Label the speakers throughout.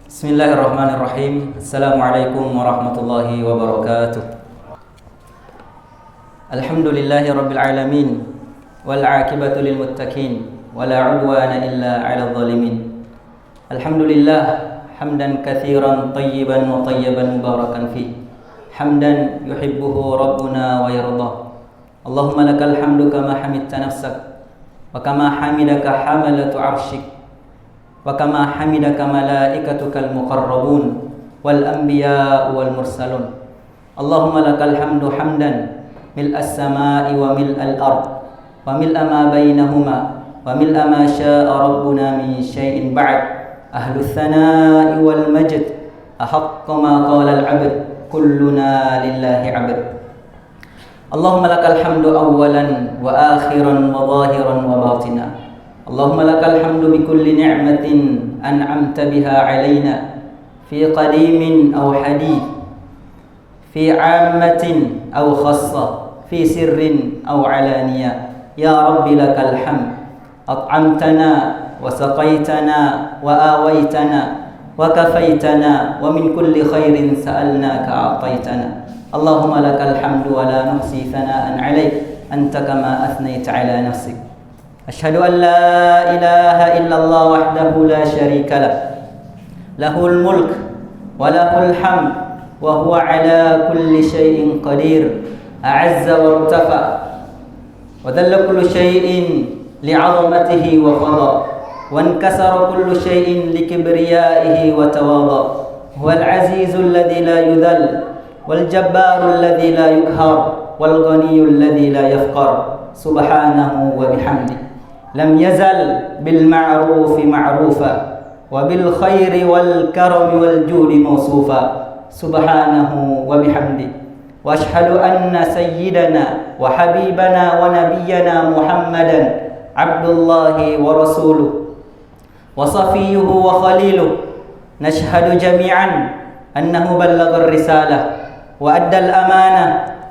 Speaker 1: Bismillahirrahmanirrahim. Assalamualaikum warahmatullahi wabarakatuh. Alhamdulillahi rabbil alamin, wal aqibatu lil muttaqin, wala udwana illa 'alal zalimin. Alhamdulillah hamdan katsiran tayyiban wa tayyiban mubarakan fi. Hamdan yuhibbuhu rabbuna wa yardah. Allahumma lakal hamdu kama hamidta nafsak wa kama hamidaka hamalatu 'arsyik wa kama hamidaka malaikatukal muqarrabun wal anbiya wal mursalun. Allahumma lakal hamdu hamdan mil'as samai wa mil'al ard wa mil'a ma bainahuma wa mil'a ma syaa rabbuna min syai'in ba'd. Ahlus tsana'i wal majd ahaqqa ma qala al 'abd kulluna lillahi 'abd. Allahumma lakal hamdu awwalan wa akhiran wa zahiran wa batinan. Allahumma lakal hamdu bi kulli ni'matin an'amta biha 'alaina fi qadimin aw hadith, fi 'ammatin aw khassa, fi sirrin aw 'alaniyah. Ya Rabbi lakal hamd, at'amtana wa saqaitana wa awaitana wa kafaitana wa min kulli khairin sa'alnaka a'taitana. Allahumma lakal hamdu wa la nuhsi thana'an 'alaik anta kama athnayta 'ala nafsik. Asyhadu an la ilaha illallah wahdahu la syarika lah, lahul mulk wa lahul hamd wa huwa 'ala kulli syai'in qadir. A'azza wa irtafa wa dhalla kullu syai'in li'azamatihi wa qada wa inkasara kullu syai'in likibriyaihi wa tawada. Huwal 'azizul ladzi la yudhal wal jabbarul ladzi la yuqhar wal ghaniyyul ladzi la yafqar. Subhanahu wa bihamdihi lam yazal bil ma'rufi ma'rufa wa bil khairi wal karami wal judi mawsufa. Subhanahu wa bihamdi wa ashhadu anna sayyidana wa habibana wa nabiyyana Muhammadan abdullahi wa rasuluh wa safiyuhu wa khaliluh. Nashhadu jami'an annahu ballagha ar-risalah wa adda al-amanah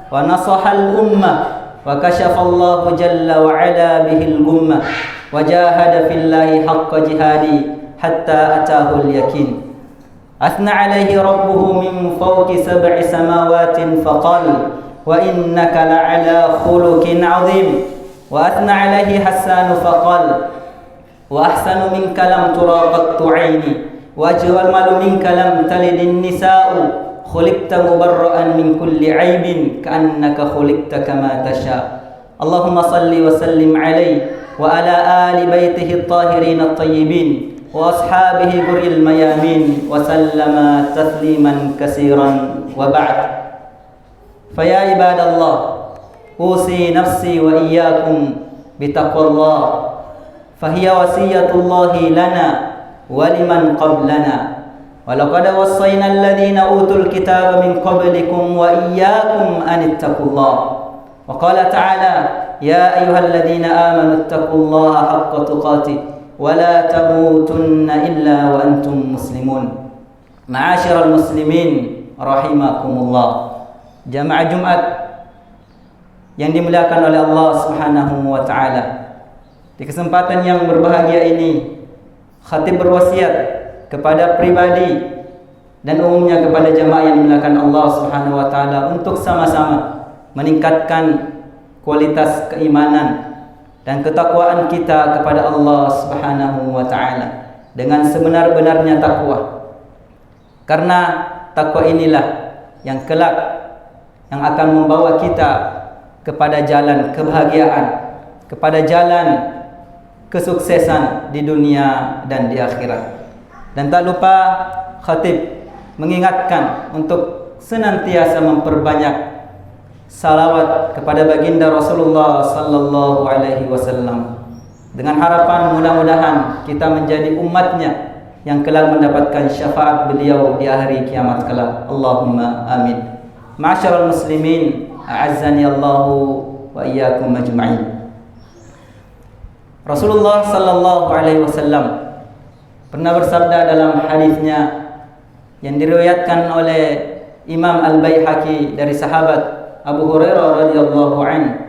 Speaker 1: wa nasaha al-ummah wa kashafa Allahu jalla wa ala bihil gummah wa jahada fillahi haqqa jihadi hatta atahu al-yakin. Athna alayhi rabbuhu min fawqi sab'i samawatin faqala wa innaka la'ala khuluqin 'azim. Wa athna alayhi Hassan faqala wa ahsanu minka lam tura qattu 'aini wa ajmalu minka lam talidin nisa'u. Khuliqta mubarra'an min kulli 'aibin ka'annaka khuliqta kama tasha. Allahumma salli wa sallim alaihi wa ala ali baitihi at-tahirin at-tayyibin wa ashabihi ghurril mayamin wa sallama tasliman katsiran wa ba'd. Fa ya ibadallah, usi nafsi wa iyyakum bitaqwallah, fa hiya wasiyatullahi lana wa liman qablana. Walaqad wassayna alladhina utul kitaba min qablikum wa iyyakum an ittaqullah. Wa qala ta'ala ya ayyuhalladhina amanu ittaqullaha haqqa tuqatih wa la tamutunna illa wa antum muslimun. Ma'asyiral muslimin rahimakumullah. Jamaah Jumat yang dimuliakan oleh Allah Subhanahu wa taala. Di kesempatan yang berbahagia ini, khatib berwasiat kepada pribadi dan umumnya kepada jamaah yang dimuliakan Allah Subhanahu wa taala untuk sama-sama meningkatkan kualitas keimanan dan ketakwaan kita kepada Allah Subhanahu wa taala dengan sebenar-benarnya takwa. Karena takwa inilah yang kelak yang akan membawa kita kepada jalan kebahagiaan, kepada jalan kesuksesan di dunia dan di akhirat. Dan tak lupa khatib mengingatkan untuk senantiasa memperbanyak salawat kepada baginda Rasulullah sallallahu alaihi wasallam dengan harapan mudah-mudahan kita menjadi umatnya yang kelak mendapatkan syafaat beliau di hari kiamat kelak. Allahumma amin. Ma'asyiral muslimin, a'azzani Allahu wa iyyakum ajma'in. Rasulullah sallallahu alaihi wasallam pernah bersabda dalam hadisnya yang diriwayatkan oleh Imam Al-Baihaqi dari sahabat Abu Hurairah radhiyallahu anhu.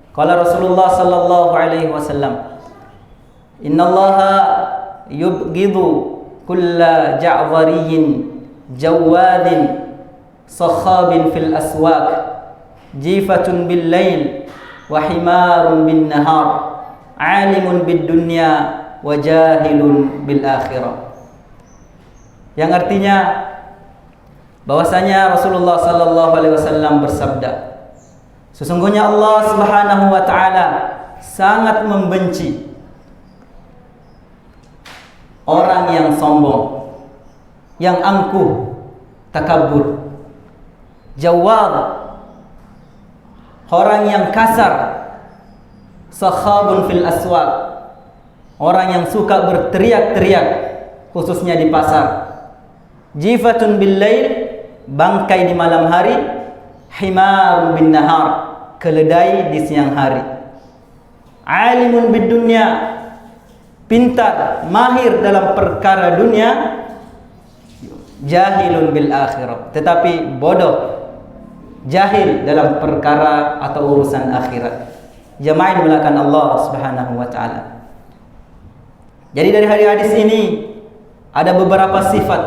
Speaker 1: Qala Rasulullah sallallahu alaihi wasallam, "Innallaha yubghidu kulla ja'dhariyin jawadin sakhabin fil aswaq jifatun bil lail wa himarun bin nahar alimun bid dunya wa jahilun bil akhirah. Yang artinya bahwasanya Rasulullah sallallahu alaihi wasallam bersabda, sesungguhnya Allah Subhanahu wa taala sangat membenci orang yang sombong, yang angkuh, takabur, jawab, orang yang kasar, sakhabun fil aswaq, orang yang suka berteriak-teriak khususnya di pasar, jifatun bil lail, bangkai di malam hari, himarun bin nahar, keledai di siang hari, alimun bid dunya, pintar, mahir dalam perkara dunia, jahilun bil akhirah, tetapi bodoh, jahil dalam perkara atau urusan akhirat. Jamaah dimulakan Allah Subhanahu wa taala. Jadi dari hadis ini ada beberapa sifat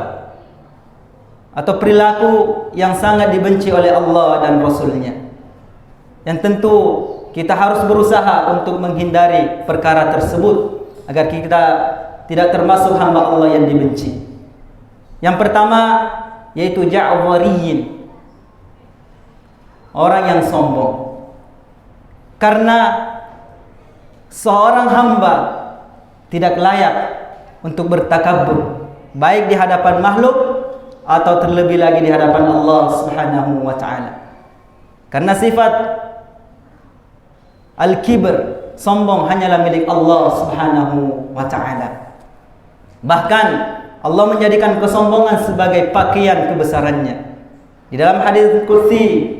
Speaker 1: atau perilaku yang sangat dibenci oleh Allah dan Rasul-Nya, yang tentu kita harus berusaha untuk menghindari perkara tersebut agar kita tidak termasuk hamba Allah yang dibenci. Yang pertama yaitu ja'wariyin, orang yang sombong. Karena seorang hamba tidak layak untuk bertakabur, baik di hadapan makhluk atau terlebih lagi di hadapan Allah Subhanahu wa taala. Karena sifat al-kibr, sombong, hanyalah milik Allah Subhanahu wa taala. Bahkan Allah menjadikan kesombongan sebagai pakaian kebesarannya. Di dalam hadis qudsi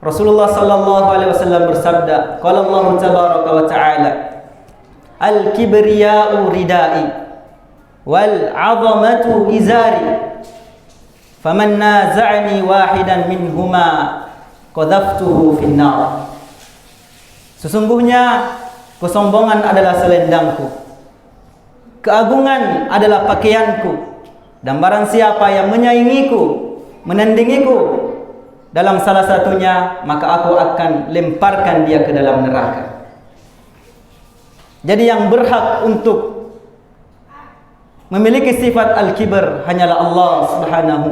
Speaker 1: Rasulullah sallallahu alaihi wasallam bersabda, qala Allah tabaraka wa taala, al-kibriya'u ridai wal 'azamatu izari faman naza'ani wahidan minhuma qadhaftuhu fin nar. Sesungguhnya kesombongan adalah selendangku, keagungan adalah pakaianku, dan barang siapa yang menyaingiku, menandingiku dalam salah satunya, maka aku akan lemparkan dia ke dalam neraka. Jadi yang berhak untuk memiliki sifat al-kibr hanyalah Allah Subhanahu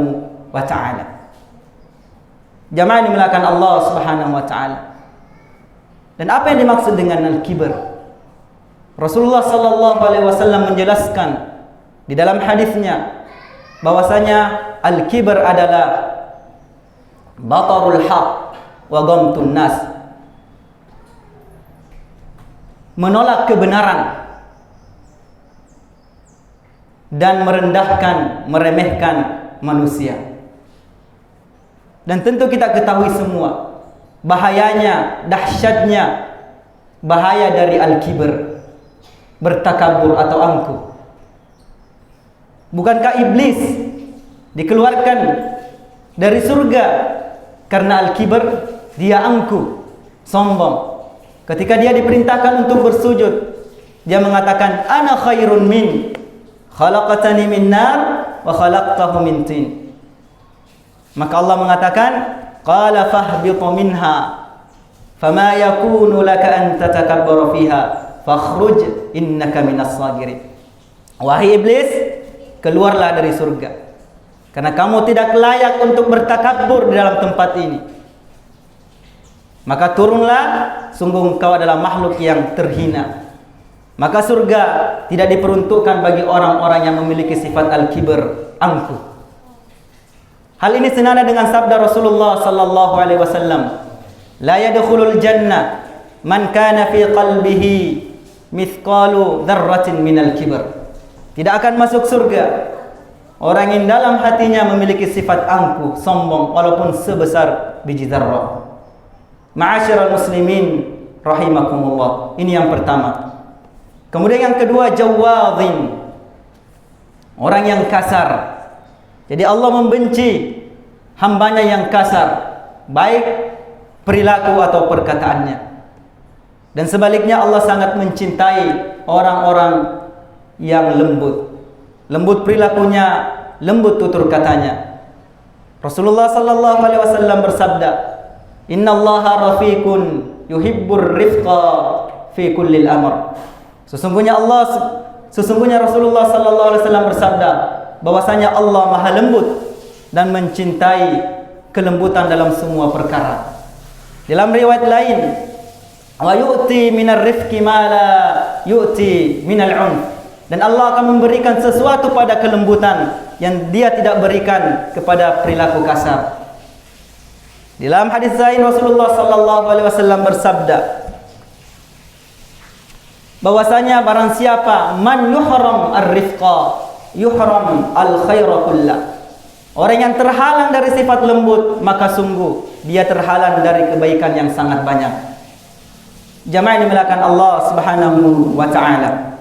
Speaker 1: wa taala. Jamaah dimulakan Allah Subhanahu wa taala. Dan apa yang dimaksud dengan al-kibr? Rasulullah sallallahu alaihi wasallam menjelaskan di dalam hadisnya bahwasanya al-kibr adalah batarul haq wa ghamtun nas, menolak kebenaran dan merendahkan, meremehkan manusia. Dan tentu kita ketahui semua bahayanya, dahsyatnya bahaya dari al-kibr, bertakabur atau angkuh. Bukankah iblis dikeluarkan dari surga karena al-kibr? Dia angkuh, sombong. Ketika dia diperintahkan untuk bersujud, dia mengatakan, ana khairun min, khalaqtani min nar wa khalaqtahu min tin. Maka Allah mengatakan, qala fahbitu minha fama yakunu laka an tatakabbara fiha fakhruj innaka minas sagirin. Wahai iblis, keluarlah dari surga, karena kamu tidak layak untuk bertakabur di dalam tempat ini. Maka turunlah, sungguh engkau adalah makhluk yang terhina. Maka surga tidak diperuntukkan bagi orang-orang yang memiliki sifat al-kibr, angkuh. Hal ini senada dengan sabda Rasulullah sallallahu alaihi wasallam, la yadkhulul jannah man kana fi qalbihi mithqalu dzarratin minal kibr. Tidak akan masuk surga orang yang dalam hatinya memiliki sifat angkuh, sombong, walaupun sebesar biji zarrah. Ma'asyiral muslimin rahimakumullah. Ini yang pertama. Kemudian yang kedua, jawadhin, orang yang kasar. Jadi Allah membenci hambanya yang kasar, baik perilaku atau perkataannya. Dan sebaliknya Allah sangat mencintai orang-orang yang lembut, lembut perilakunya, lembut tutur katanya. Rasulullah sallallahu alaihi wasallam bersabda, "Innallaha rafiqun yuhibbur rifqa fi kullil amr." Sesungguhnya Rasulullah sallallahu alaihi wasallam bersabda bahwasanya Allah Maha lembut dan mencintai kelembutan dalam semua perkara. Dalam riwayat lain, "Wa yu'ti minar rifqi ma la yu'ti minal 'unf." Dan Allah akan memberikan sesuatu pada kelembutan yang Dia tidak berikan kepada perilaku kasar. Dalam hadis lain Rasulullah sallallahu alaihi wasallam bersabda bahwasanya barang siapa man yuhram ar-rifqa yuhram al-khaira kullah. Orang yang terhalang dari sifat lembut, maka sungguh dia terhalang dari kebaikan yang sangat banyak. Jamaah yang dimuliakan Allah Subhanahu wa taala.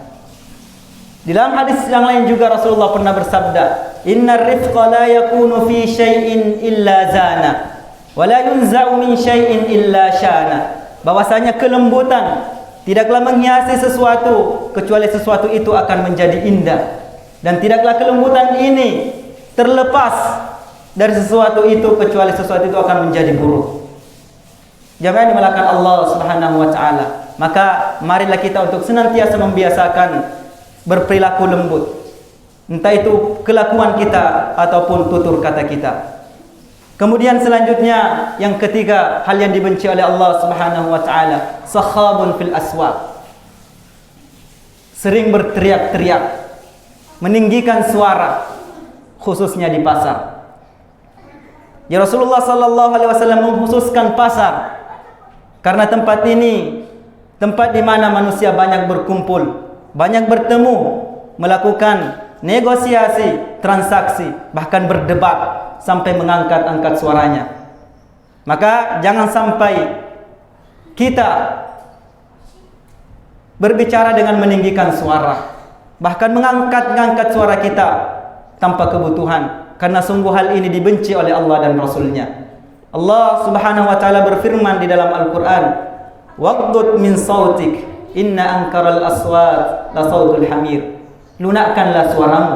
Speaker 1: Di dalam hadis yang lain juga Rasulullah pernah bersabda, "Innar rifqa la yakunu fi syai'in illa zana, wa la yunza'u min syai'in illa syana." Bahwasanya kelembutan tidaklah menghiasi sesuatu kecuali sesuatu itu akan menjadi indah, dan tidaklah kelembutan ini terlepas dari sesuatu itu kecuali sesuatu itu akan menjadi buruk. Jamaah yang dimuliakan Allah Subhanahu wa taala. Maka marilah kita untuk senantiasa membiasakan berperilaku lembut, entah itu kelakuan kita ataupun tutur kata kita. Kemudian selanjutnya yang ketiga, hal yang dibenci oleh Allah Subhanahu wa taala, sakhabun fil aswaq. Sering berteriak-teriak, meninggikan suara, khususnya di pasar. Ya, Rasulullah sallallahu alaihi wasallam mengkhususkan pasar karena tempat ini tempat di mana manusia banyak berkumpul, banyak bertemu, melakukan negosiasi, transaksi, bahkan berdebat sampai mengangkat-angkat suaranya. Maka jangan sampai kita berbicara dengan meninggikan suara, bahkan mengangkat-angkat suara kita tanpa kebutuhan, karena sungguh hal ini dibenci oleh Allah dan Rasulnya. Allah Subhanahu wa taala berfirman di dalam Al-Qur'an, "Waghdud min sautik, inna ankaral aswat la sautul hamir." Lunakkanlah suaramu,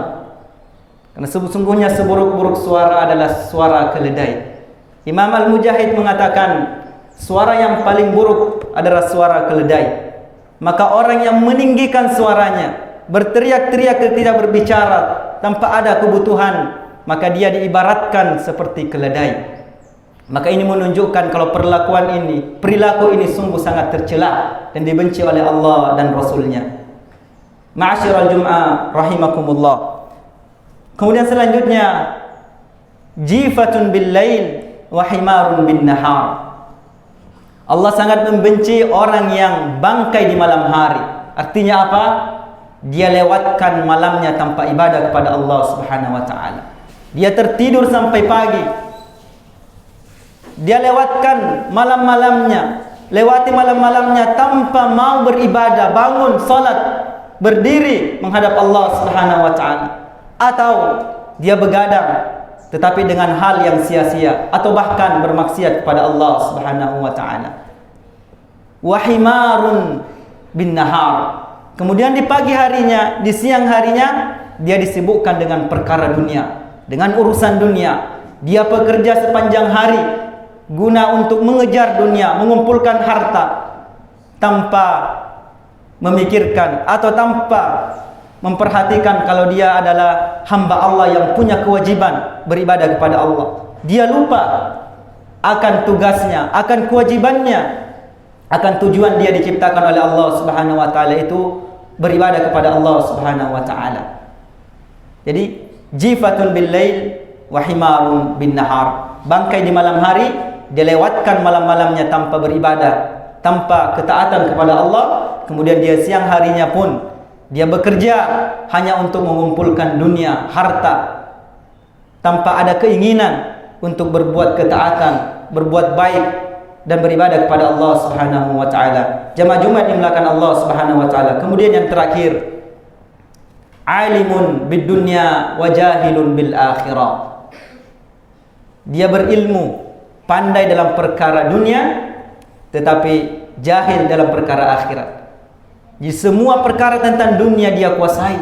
Speaker 1: karena sesungguhnya seburuk-buruk suara adalah suara keledai. Imam Al-Mujahid mengatakan suara yang paling buruk adalah suara keledai. Maka orang yang meninggikan suaranya, berteriak-teriak, tidak berbicara tanpa ada kebutuhan, maka dia diibaratkan seperti keledai. Maka ini menunjukkan kalau perilaku ini sungguh sangat tercela dan dibenci oleh Allah dan Rasulnya. Ma'asyiral Jum'ah rahimakumullah. Kemudian selanjutnya, jifatun bil lail wa himarun bin nahar. Allah sangat membenci orang yang bangkai di malam hari. Artinya apa? Dia lewatkan malamnya tanpa ibadah kepada Allah Subhanahu wa taala. Dia tertidur sampai pagi. Dia lewati malam-malamnya tanpa mau beribadah, bangun salat, berdiri menghadap Allah Subhanahu wa taala, atau dia begadang tetapi dengan hal yang sia-sia atau bahkan bermaksiat kepada Allah Subhanahu wa taala. Wa himarun bin nahar. Kemudian di pagi harinya, di siang harinya dia disibukkan dengan perkara dunia, dengan urusan dunia. Dia bekerja sepanjang hari guna untuk mengejar dunia, mengumpulkan harta tanpa memikirkan atau tanpa memperhatikan kalau dia adalah hamba Allah yang punya kewajiban beribadah kepada Allah. Dia lupa akan tugasnya, akan kewajibannya, akan tujuan dia diciptakan oleh Allah Subhanahu wa taala, itu beribadah kepada Allah Subhanahu wa taala. Jadi jifatun bil lail wa himarun bin nahar. Bangkai di malam hari, dia lewatkan malam-malamnya tanpa beribadah, tanpa ketaatan kepada Allah. Kemudian dia siang harinya pun dia bekerja hanya untuk mengumpulkan dunia, harta, tanpa ada keinginan untuk berbuat ketaatan, berbuat baik dan beribadah kepada Allah Subhanahu wa taala. Jamaah Jumat yang dimuliakan Allah Subhanahu wa taala. Kemudian yang terakhir, alimun bid dunya wa jahilun bil akhirah. Dia berilmu, pandai dalam perkara dunia tetapi jahil dalam perkara akhirat. Di semua perkara tentang dunia dia kuasai.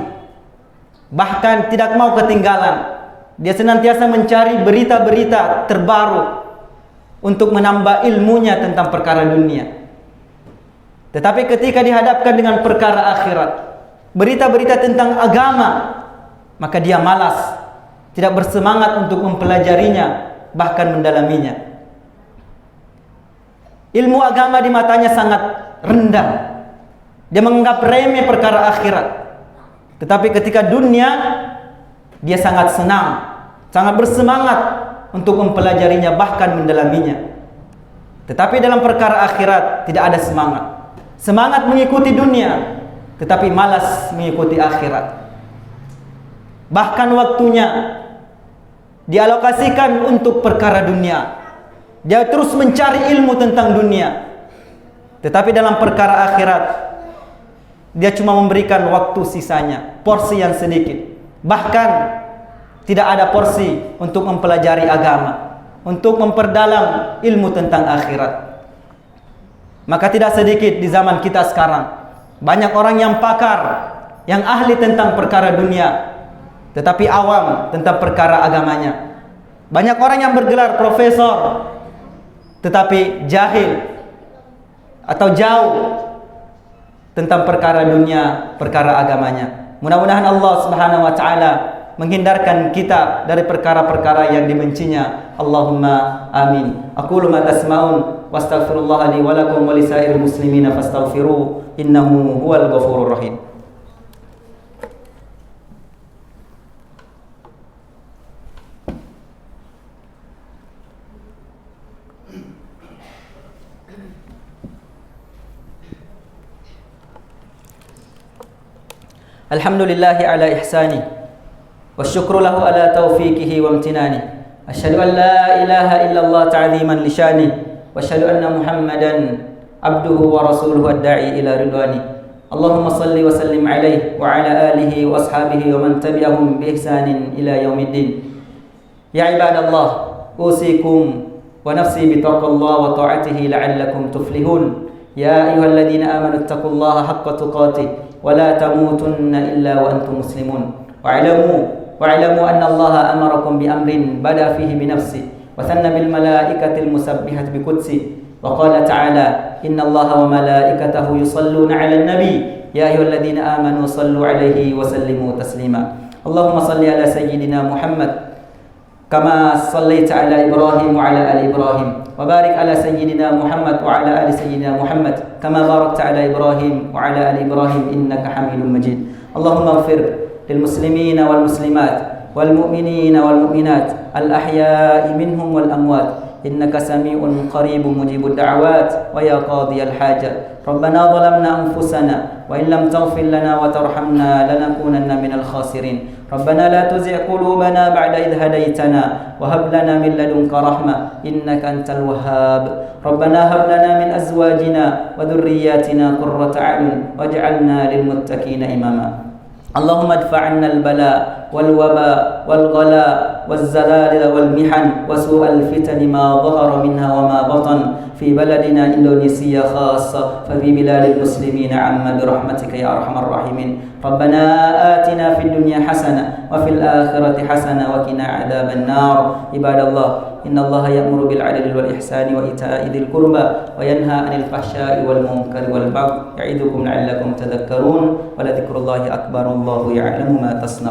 Speaker 1: bahkan tidak mau ketinggalan. Dia senantiasa mencari berita-berita terbaru untuk menambah ilmunya tentang perkara dunia. Tetapi ketika dihadapkan dengan perkara akhirat, berita-berita tentang agama, maka dia malas, tidak bersemangat untuk mempelajarinya, bahkan mendalaminya. Ilmu agama di matanya sangat rendah. Dia menganggap remeh perkara akhirat. Tetapi ketika dunia, dia sangat senang, sangat bersemangat untuk mempelajarinya, bahkan mendalaminya. Tetapi dalam perkara akhirat tidak ada semangat. Semangat mengikuti dunia, tetapi malas mengikuti akhirat. Bahkan waktunya dialokasikan untuk perkara dunia. Dia terus mencari ilmu tentang dunia. Tetapi dalam perkara akhirat, dia cuma memberikan waktu sisanya, porsi yang sedikit. Bahkan tidak ada porsi untuk mempelajari agama, untuk memperdalam ilmu tentang akhirat. Maka tidak sedikit di zaman kita sekarang, banyak orang yang pakar, yang ahli tentang perkara dunia, tetapi awam tentang perkara agamanya. Banyak orang yang bergelar profesor, tetapi jahil atau jauh tentang perkara dunia, perkara agamanya. Mudah-mudahan Allah Subhanahu wa taala menghindarkan kita dari perkara-perkara yang dibencinya. Allahumma amin. Aqulu ma tasma'un wastaghfirullah li wa lakum wa lisairil muslimina fastaghfiruhu innahu huwal ghafurur rahim. Alhamdulillahi ala ihsani والشكر له على توفيقه وامتنانه أشهد أن لا إله إلا الله تعظيما لشانه وأشهد أن محمدا عبده ورسوله الداعي إلى رضوانه اللهم صل وسلم عليه وعلى آله وأصحابه ومن تبعهم بإحسان إلى يوم الدين يا عباد الله أوصيكم ونفسي بتقوى الله وطاعته لعلكم تفلحون يا أيها الذين آمنوا اتقوا الله حق تقاته ولا تموتن إلا وأنتم مسلمون واعلموا أن الله أمركم بأمر بدأ فيه بنفسه وثنى بالملائكة المسبحة بقدسه وقال تعالى إن الله وملائكته يصلون على النبي يا أيها الذين آمنوا صلوا عليه وسلموا تسليما اللهم صل على سيدنا محمد كما صليت على إبراهيم وعلى آل إبراهيم وبارك على سيدنا محمد وعلى آل سيدنا محمد كما باركت على إبراهيم وعلى آل إبراهيم إنك حميد مجيد اللهم اغفر للمسلمين والمسلمات والمؤمنين والمؤمنات الأحياء منهم والأموات إنك سميع قريب مجيب الدعوات ويا قاضي الحاجة ربنا ظلمنا أنفسنا وإن لم تغفر لنا وترحمنا لنكونن من الخاسرين ربنا لا تزغ قلوبنا بعد إذ هديتنا وهب لنا من لدنك رحمة إنك أنت الوهاب ربنا هب لنا من أزواجنا وذرياتنا قرة أعين واجعلنا للمتقين إماما اللهم ادفع عنا البلاء والوباء والغلاء والزلازل والمحن وسوء الفتن ما ظهر منها وما بطن في بلدنا إندونيسيا خاصة ففي بلاد المسلمين عم برحمتك يا أرحم الراحمين ربنا آتنا في الدنيا حسنة وفي الآخرة حسنة وقنا عذاب النار عباد الله إن الله يأمر بالعدل والإحسان وإيتاء ذي القربى وينهى عن الفحشاء والمنكر والبغي يعظكم لعلكم تذكرون ولذكر الله أكبر الله يعلم ما تصنعون